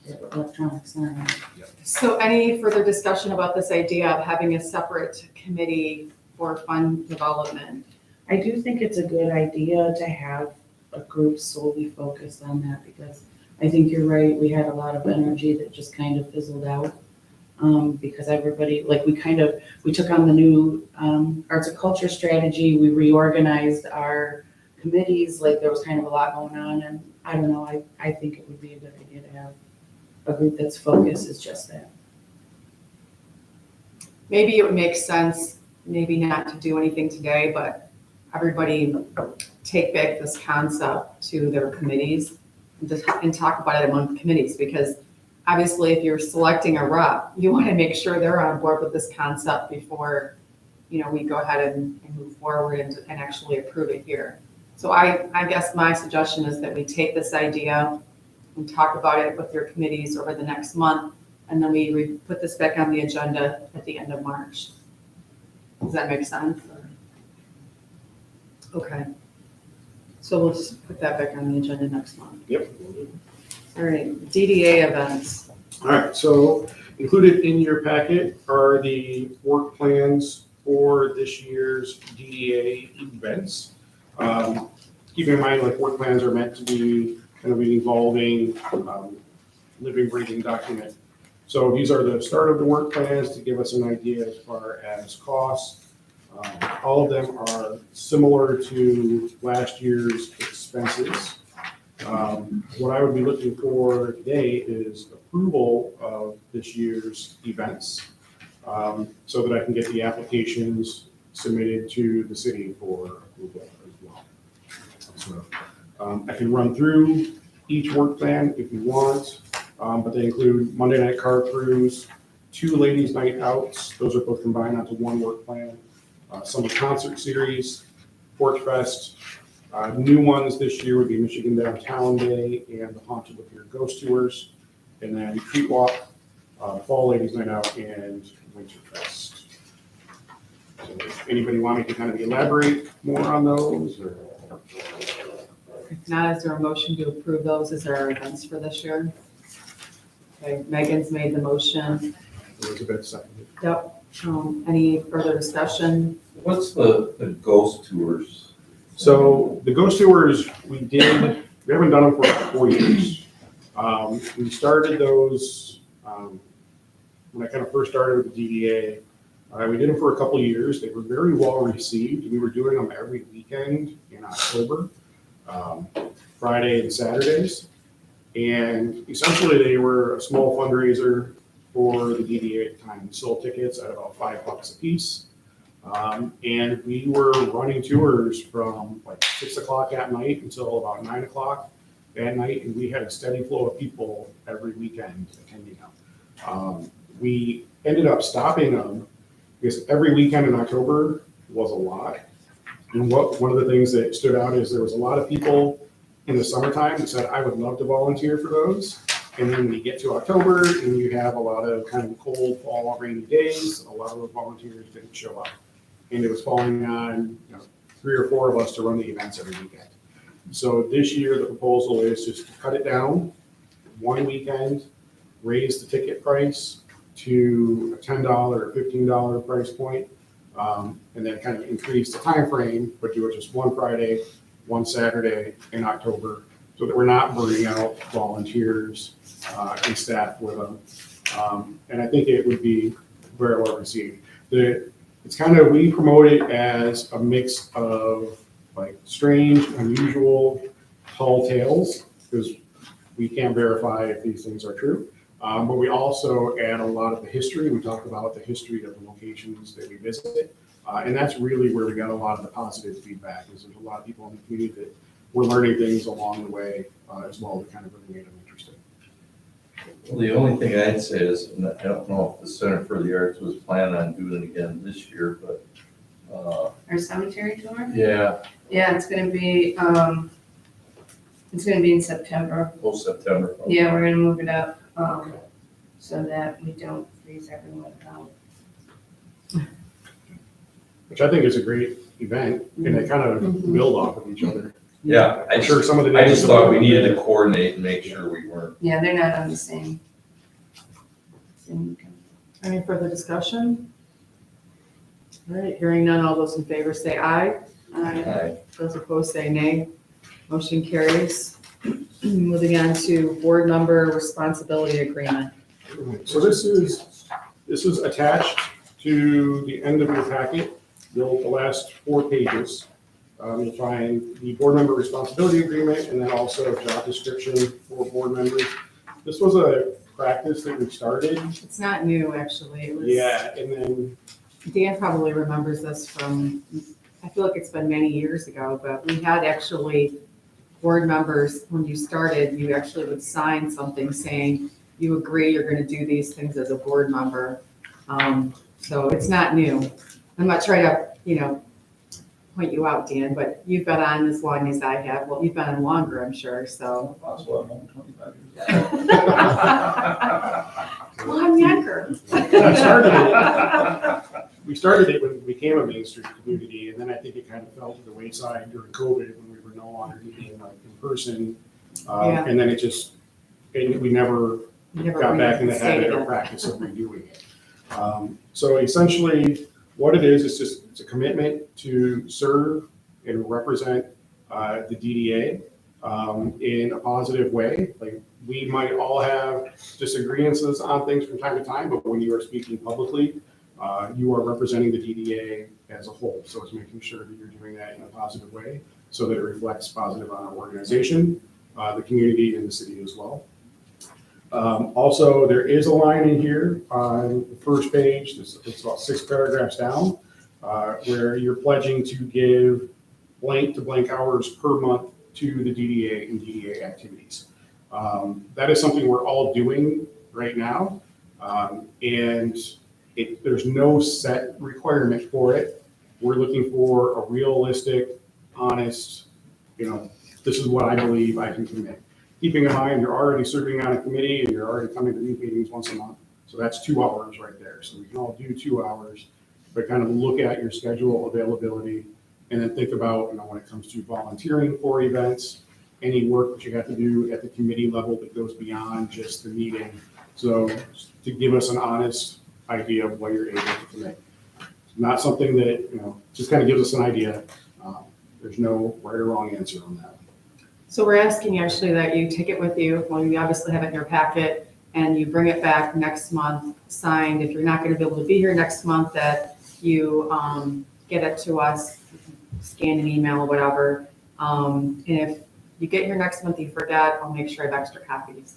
D: and electronic sign.
B: So any further discussion about this idea of having a separate committee for fund development?
D: I do think it's a good idea to have a group solely focused on that because I think you're right. We had a lot of energy that just kind of fizzled out. Because everybody, like we took on the new arts and culture strategy. We reorganized our committees. Like there was kind of a lot going on. And I don't know, I think it would be a good idea to have a group that's focused is just that.
B: Maybe it would make sense, maybe not to do anything today, but everybody take back this concept to their committees and talk about it among committees, because obviously if you're selecting a rep, you want to make sure they're on board with this concept before, we go ahead and move forward and actually approve it here. So I guess my suggestion is that we take this idea and talk about it with your committees over the next month, and then we put this back on the agenda at the end of March. Does that make sense? Okay. So we'll just put that back on the agenda next month.
C: Yep.
B: All right, DDA events.
C: All right, so included in your packet are the work plans for this year's DDA events. Keep in mind, like, work plans are meant to be kind of an evolving, living, breathing document. So these are the start of the work plans to give us an idea as far as costs. All of them are similar to last year's expenses. What I would be looking for today is approval of this year's events, so that I can get the applications submitted to the city for approval as well. So I can run through each work plan if you want, but they include Monday night car cruise, 2 ladies night outs. Those are both combined onto one work plan. summer concert series, Porch Fest. New ones this year would be Michigan Downtown Day and the Haunted Lapeer Ghost Tours, and then Street Walk, Fall Ladies Night Out, and Winter Fest. So if anybody want me to kind of elaborate more on those, or?
B: If not, is there a motion to approve those as our events for this year? Okay, Megan's made the motion.
C: Elizabeth seconded.
B: Yep. Any further discussion?
F: What's the ghost tours?
C: So the ghost tours, we haven't done them for about 4 years. We started those, when I kind of first started with the DDA. We did them for a couple of years. They were very well received. We were doing them every weekend in October, Friday and Saturdays. And essentially they were a small fundraiser for the DDA at the time. We sold tickets at about $5 a piece. And we were running tours from like 6 o'clock at night until about 9 o'clock at night. And we had a steady flow of people every weekend attending them. We ended up stopping them because every weekend in October was a lot. And one of the things that stood out is there was a lot of people in the summertime that said, I would love to volunteer for those. And then we get to October and you have a lot of kind of cold fall, rainy days. A lot of those volunteers didn't show up. And it was falling on 3 or 4 of us to run the events every weekend. So this year, the proposal is just to cut it down, one weekend, raise the ticket price to a $10 or $15 price point, and then kind of increase the time frame, but do it just one Friday, one Saturday in October, so that we're not burning out volunteers and staff with them. And I think it would be very well received. It's kind of, we promote it as a mix of like strange, unusual, tall tales, because we can't verify if these things are true. But we also add a lot of the history. We talk about the history of the locations that we visit. And that's really where we got a lot of the positive feedback, is there's a lot of people in the community that were learning things along the way as well that kind of really made them interesting.
F: Well, the only thing I'd say is, and I don't know if the Center for the Arts was planning on doing it again this year, but,
A: Our cemetery tour?
F: yeah,
A: Yeah, it's gonna be in September.
F: post-September.
A: Yeah, we're gonna move it up, so that we don't freeze everyone out.
C: Which I think is a great event, and they kind of build off of each other.
F: Yeah,
C: I'm sure some of the.
F: I just thought we needed to coordinate and make sure we weren't.
A: Yeah, they're not on the same.
B: Any further discussion? All right, hearing none, all those in favor say aye. Those opposed say nay. Motion carries. Moving on to board member responsibility agreement.
C: So this is attached to the end of your packet, the last 4 pages. You'll find the board member responsibility agreement and then also a job description for board members. This was a practice that we started.
B: It's not new, actually. It was,
C: Yeah, and then,
B: Dan probably remembers this from, I feel like it's been many years ago, but we had actually board members, when you started, you actually would sign something saying you agree you're going to do these things as a board member. So it's not new. I'm not trying to, point you out, Dan, but you've been on as long as I have. Well, you've been on longer, I'm sure, so.
G: Possible, I'm only 25 years.
B: Well, I'm younger.
C: we started it when it became a Main Street community, and then I think it kind of fell to the wayside during COVID when we were no longer meeting like in person.
B: Yeah.
C: And then we never
B: Never
C: got back in the habit
B: reinstated
C: or
B: it.
C: practice of redoing it. So essentially, what it is it's a commitment to serve and represent the DDA in a positive way. Like, we might all have disagreements on things from time to time, but when you are speaking publicly, you are representing the DDA as a whole. So it's making sure that you're doing that in a positive way so that it reflects positive on our organization, the community, and the city as well. Also, there is a line in here on the first page, it's about 6 paragraphs down, where you're pledging to give blank to blank hours per month to the DDA and DDA activities. That is something we're all doing right now, and there's no set requirement for it. We're looking for a realistic, honest, this is what I believe I can commit. Keeping in mind, you're already serving on a committee and you're already coming to these meetings once a month. So that's 2 hours right there. So we can all do 2 hours, but kind of look at your schedule availability and then think about, when it comes to volunteering for events, any work that you have to do at the committee level that goes beyond just the meeting. So to give us an honest idea of what you're able to commit. Not something that, just kind of gives us an idea. There's no right or wrong answer on that.
B: So we're asking actually that you take it with you, well, you obviously have it in your packet, and you bring it back next month, signed. If you're not going to be able to be here next month, that you get it to us, scan an email or whatever. And if you get here next month, you forget, I'll make sure I have extra copies.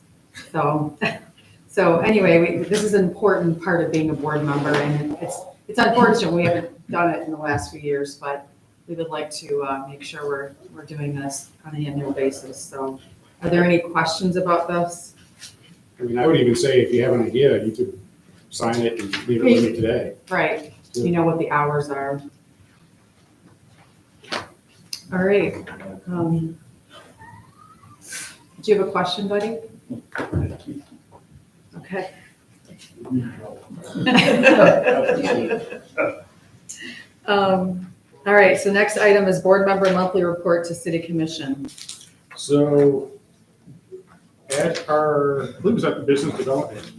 B: So anyway, this is an important part of being a board member, and it's unfortunate we haven't done it in the last few years, but we would like to make sure we're doing this on an annual basis. So are there any questions about this?
C: I would even say if you have an idea, you could sign it and leave it with me today.
B: Right, you know what the hours are. All right. Do you have a question, buddy? Okay. All right, so next item is board member monthly report to city commission.
C: So at our, I believe it was at the business development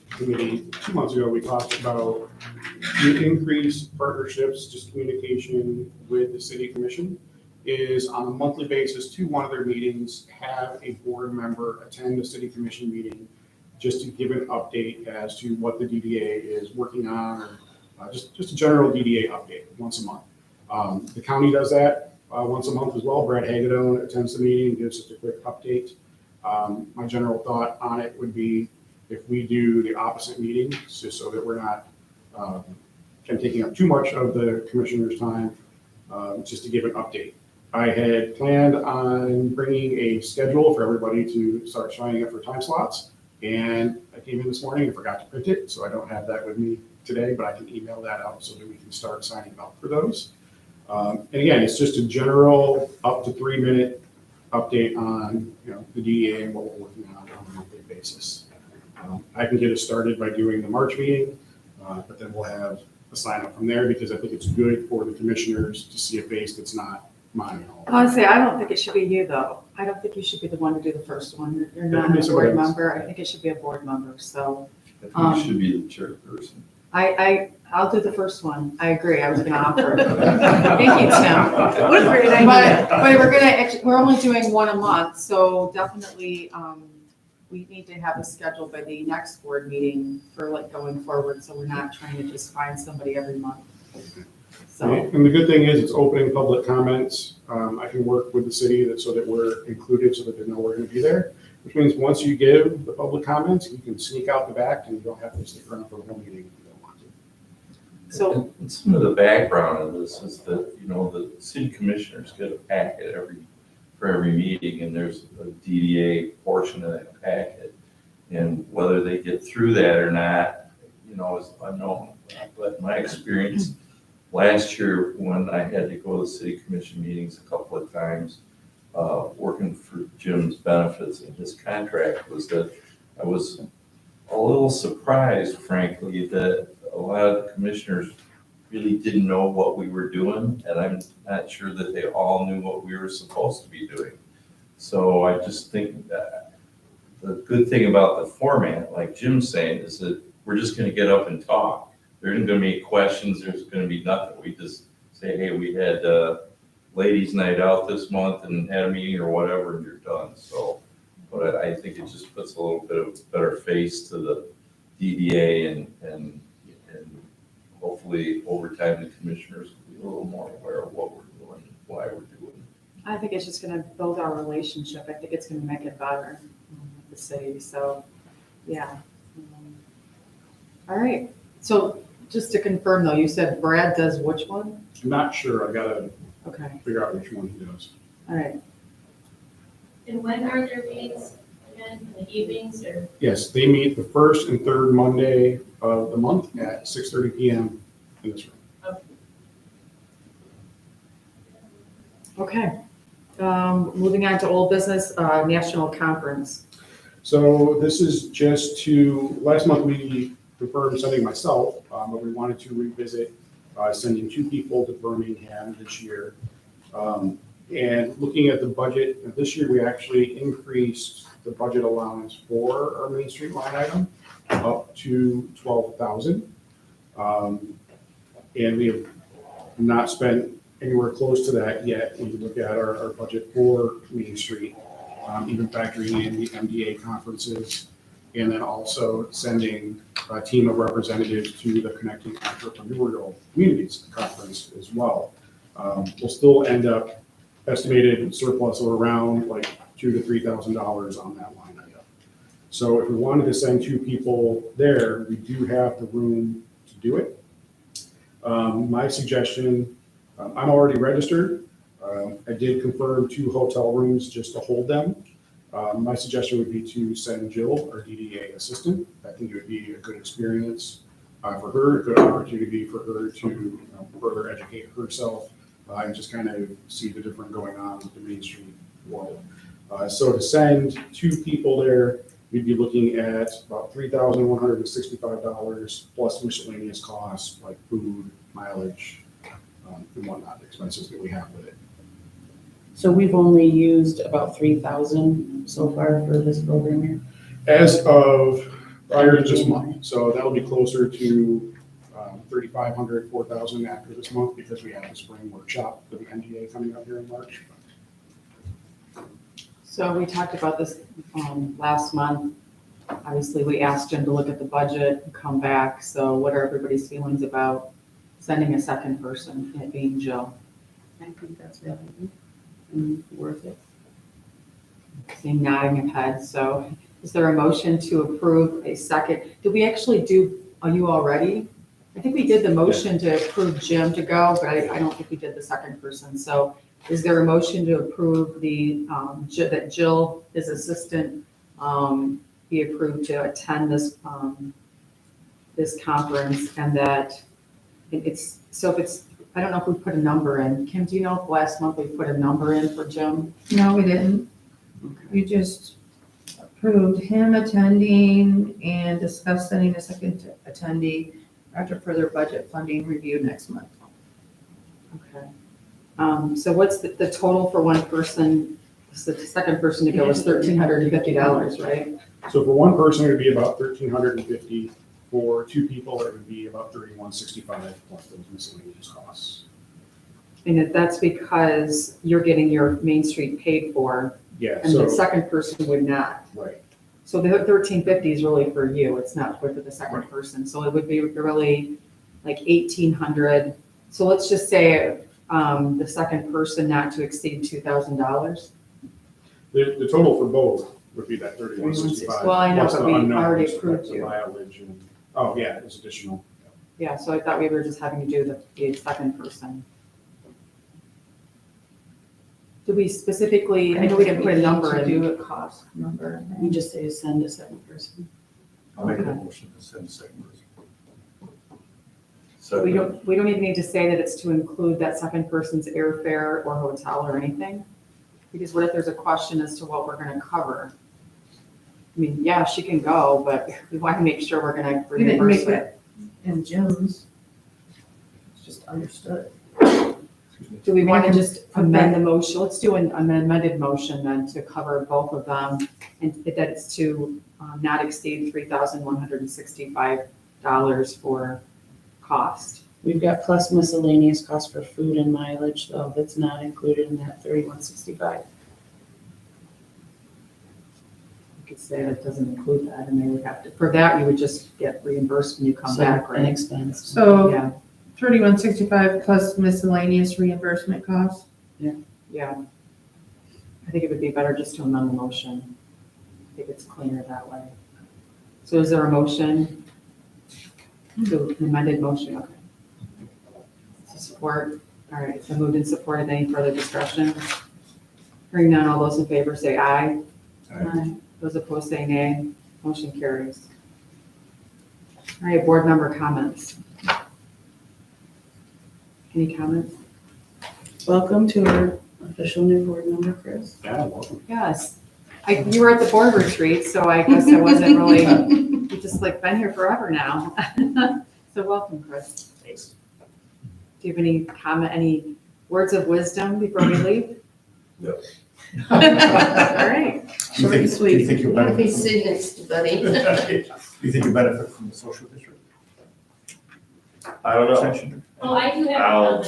C: committee 2 months ago, we talked about the increased partnerships, just communication with the city commission is on a monthly basis to one of their meetings, have a board member attend a city commission meeting just to give an update as to what the DDA is working on, or just a general DDA update once a month. The county does that once a month as well. Brad Hagedorn attends the meeting and gives just a quick update. My general thought on it would be if we do the opposite meeting, just so that we're not taking up too much of the commissioner's time, just to give an update. I had planned on bringing a schedule for everybody to start signing up for time slots. And I came in this morning and forgot to print it, so I don't have that with me today, but I can email that out so that we can start signing up for those. And again, it's just a general up to 3 minute update on the DEA and what we're working on a monthly basis. I can get us started by doing the March meeting, but then we'll have a sign up from there because I think it's good for the commissioners to see a face that's not mine.
B: Honestly, I don't think it should be you, though. I don't think you should be the one to do the first one. You're not a board member. I think it should be a board member, so.
F: I think you should be the chairperson.
B: I'll do the first one. I agree. I was gonna offer. Thank you, Tim.
D: What a great idea.
B: But we're only doing one a month, so definitely, we need to have a schedule by the next board meeting for going forward, so we're not trying to just find somebody every month. So,
C: And the good thing is it's opening public comments. I can work with the city so that we're included so that they know we're going to be there, which means once you give the public comments, you can sneak out the back and you don't have to stick around for the whole meeting if you don't want to.
B: so,
F: And some of the background of this is that, the city commissioners get a packet for every meeting, and there's a DDA portion of that packet. And whether they get through that or not, is unknown. But my experience last year, when I had to go to city commission meetings a couple of times, working for Jim's benefits and his contract, was that I was a little surprised, frankly, that a lot of the commissioners really didn't know what we were doing, and I'm not sure that they all knew what we were supposed to be doing. So I just think that the good thing about the format, like Jim's saying, is that we're just gonna get up and talk. There isn't gonna be questions, there's gonna be nothing. We just say, hey, we had ladies' night out this month and had a meeting or whatever, and you're done. So, but I think it just puts a little bit of better face to the DDA, and hopefully over time the commissioners will be a little more aware of what we're doing, why we're doing it.
B: I think it's just gonna build our relationship. I think it's gonna make it better with the city, so, yeah. All right, so just to confirm though, you said Brad does which one?
C: I'm not sure. I've got to
B: Okay,
C: figure out which one he does.
B: all right.
H: And when are their meetings again, in the evenings or?
C: Yes, they meet the first and third Monday of the month at 6:30 PM in this room.
B: Okay. Moving on to old business, national conference.
C: So this is just to, last month we confirmed sending myself, but we wanted to revisit sending 2 people to Birmingham this year. And looking at the budget, this year we actually increased the budget allowance for our Main Street line item up to 12,000. And we have not spent anywhere close to that yet when you look at our budget for Main Street, even factoring in the MDA conferences, and then also sending a team of representatives to the Connecting Entrepreneurial Communities Conference as well. We'll still end up estimated surplus of around like $2,000 to $3,000 on that line item. So if we wanted to send 2 people there, we do have the room to do it. My suggestion, I'm already registered. I did confirm 2 hotel rooms just to hold them. My suggestion would be to send Jill, our DDA assistant. I think it would be a good experience for her, a good opportunity for her to further educate herself and just kind of see the different going on with the Main Street world. So to send 2 people there, we'd be looking at about $3,165 plus miscellaneous costs like food, mileage, and whatnot, the expenses that we have with it.
D: So we've only used about 3,000 so far for this program here.
C: As of prior to this month, so that'll be closer to 3,500, 4,000 after this month because we have the spring workshop for the NDA coming up here in March.
B: So we talked about this last month. Obviously, we asked Jim to look at the budget and come back. So what are everybody's feelings about sending a second person, it being Jill?
D: I think that's valuable and worth it.
B: Seeing nodding of heads. So is there a motion to approve a second? Did we actually do, are you already? I think we did the motion to approve Jim to go, but I don't think we did the second person. So is there a motion to approve that Jill, his assistant, be approved to attend this conference, and that it's, so if it's, I don't know if we put a number in. Kim, do you know if last month we put a number in for Jim?
A: No, we didn't. We just approved him attending and discussed sending a second attendee after further budget funding review next month.
B: Okay. So what's the total for one person? So the second person to go is $1,350, right?
C: So for one person, it would be about $1,350. For 2 people, it would be about $3,165 plus those miscellaneous costs.
B: And if that's because you're getting your Main Street paid for,
C: Yeah,
B: and the
C: so,
B: second person would not.
C: right.
B: So the $1,350 is really for you, it's not for the second
C: Right.
B: person. So it would be really like $1,800. So let's just say the second person not to exceed $2,000.
C: The total for both would be that $3,165.
B: Well, I know,
C: plus
B: but
C: the
B: we
C: unknowns,
B: already
C: like
B: approved
C: the
B: you.
C: mileage and, oh, yeah, it's additional.
B: Yeah, so I thought we were just having to do the second person. Do we specifically, I know we didn't put a number
A: To
B: in.
A: do a cost number.
D: We just say send a second person.
E: I'll make a
B: Okay.
E: motion to send 2nd person.
B: We don't even need to say that it's to include that second person's airfare or hotel or anything? Because what if there's a question as to what we're gonna cover? I mean, yeah, she can go, but we want to make sure we're gonna
A: We didn't
B: reimburse
A: make
B: her.
A: it in Jim's. It's just understood.
B: Do we want to just
A: Okay.
B: amend the motion? Let's do an amended motion then to cover both of them, and that it's to not exceed $3,165 for cost.
D: We've got plus miscellaneous costs for food and mileage, though, that's not included in that 3,165.
B: You could say that doesn't include that, and they would have to, for that, you would just get reimbursed when you come
D: So,
B: back,
D: an
B: right?
D: expense.
A: So
B: Yeah,
A: $3,165 plus miscellaneous reimbursement costs.
B: yeah. I think it would be better just to amend the motion. I think it's cleaner that way. So is there a motion? To an amended motion, okay. To support, all right, so moved and supported, any further discussion? Hearing none, all those in favor say aye.
E: Aye.
B: Those opposed say nay. Motion carries. All right, board member comments. Any comments?
D: Welcome to our Official new board member, Chris.
C: Yeah, welcome.
B: Yes. You were at the board retreat, so I guess I wasn't really, you've just like been here forever now. So welcome, Chris.
C: Thanks.
B: Do you have any comment, any words of wisdom before we leave?
E: No.
B: All right.
E: Do you think you'll
A: Let me
E: benefit?
A: sit next to Buddy.
E: Do you think you benefit from the social district?
G: I don't know.
E: Extension?
I: Oh, I do have
G: Ow.
I: a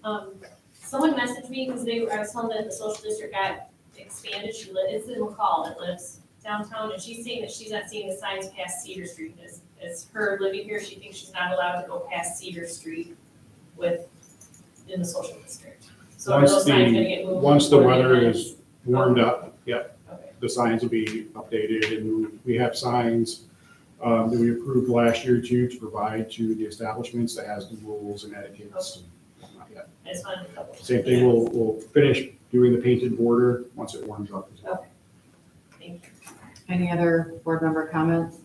I: comment. Someone messaged me because I was telling them that the social district got expanded. It's in McCall that lives downtown, and she's saying that she's not seeing the signs past Cedar Street. As her living here, she thinks she's not allowed to go past Cedar Street in the social district. So are
C: Once
I: those signs
C: the-
I: gonna get moved?
C: Once the
I: before
C: weather
I: end?
C: is warmed up, yep,
I: Okay.
C: the signs will be updated, and we have signs that we approved last year too, to provide to the establishments that has the rules and etiquettes. and whatnot, yeah.
I: I just wanted to double.
C: Same thing, we'll finish doing the painted border once it warms up.
I: Thank you.
B: Any other board member comments?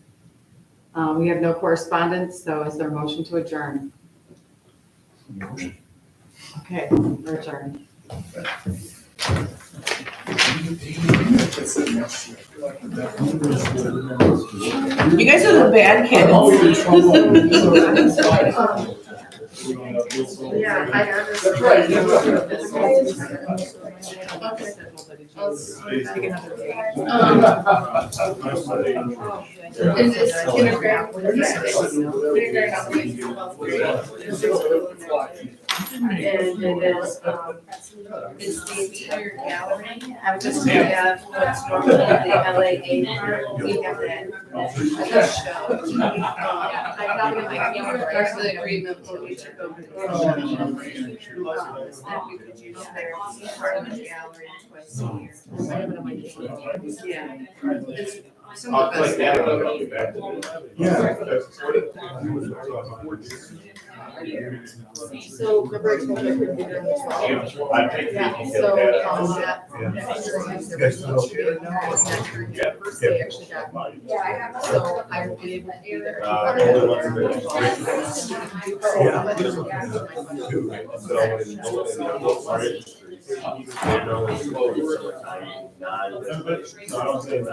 B: We have no correspondence, so is there a motion to adjourn?
E: Motion.
B: Okay, we're adjourned.
D: You guys are the bad kids.
A: Yeah, I understand.
C: That's right.
B: Take another day.
A: Is this kindergarten? And it is, it's the entire gallery. I'm just gonna have what's normally the LAA part, we have that show. I'm not gonna make you request the agreement for each of them. That we could use their part of the gallery twice a year. I have it on my calendar. Yeah. It's some of us. So the bridge will be during the fall. Yeah, so, that.
E: You guys still okay?
A: First they actually got.
H: Yeah, I have.
A: So I will be able to be there.
E: Yeah.
G: So,